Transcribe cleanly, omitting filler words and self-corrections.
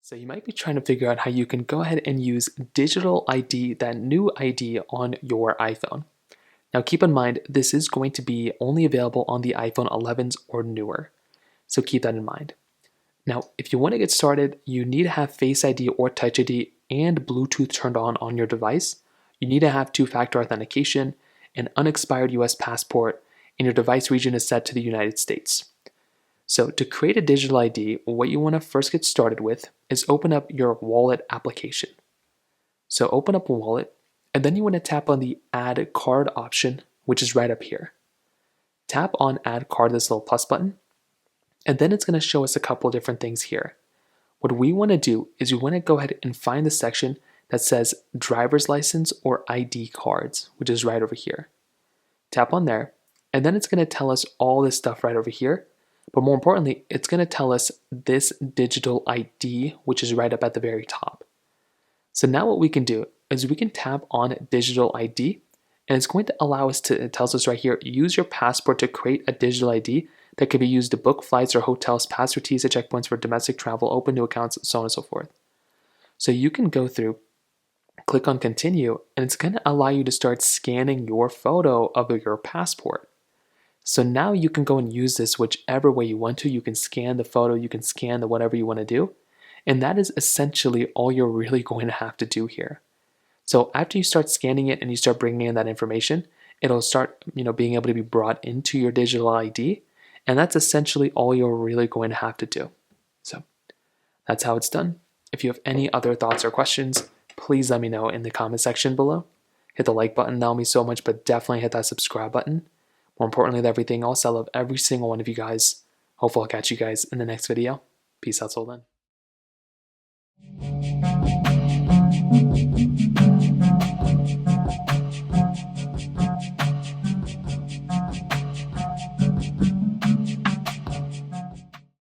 So you might be trying to figure out how you can go ahead and use digital ID, that new ID on your iPhone. Now keep in mind, this is going to be only available on the iPhone 11s or newer. So keep that in mind. Now, if you want to get started, you need to have Face ID or Touch ID and Bluetooth turned on your device. You need to have two-factor authentication, an unexpired US passport, and your device region is set to the United States. So to create a digital ID, what you want to first get started with is open up your wallet application. So open up a wallet, and then you want to tap on the Add Card option, which is right up here. Tap on Add Card, this little plus button, and then it's going to show us a couple of different things here. What we want to do is we want to go ahead and find the section that says driver's license or ID cards, which is right over here. Tap on there, and then it's going to tell us all this stuff right over here. But more importantly, it's going to tell us this digital ID, which is right up at the very top. So now what we can do is we can tap on digital ID, and it's going to allow us to, it tells us right here, use your passport to create a digital ID that can be used to book flights or hotels, pass through TSA checkpoints for domestic travel, open new accounts, so on and so forth. So you can go through, click on continue, and it's going to allow you to start scanning your photo of your passport. So now you can go and use this whichever way you want to. You can scan the photo, you can scan the whatever you want to do. And that is essentially all you're really going to have to do here. So after you start scanning it and you start bringing in that information, it'll start, being able to be brought into your digital ID. And that's essentially all you're really going to have to do. So that's how it's done. If you have any other thoughts or questions, please let me know in the comment section below. Hit the like button, that'll mean so much, but definitely hit that subscribe button. More importantly than everything else, I love every single one of you guys. Hopefully I'll catch you guys in the next video. Peace out till then.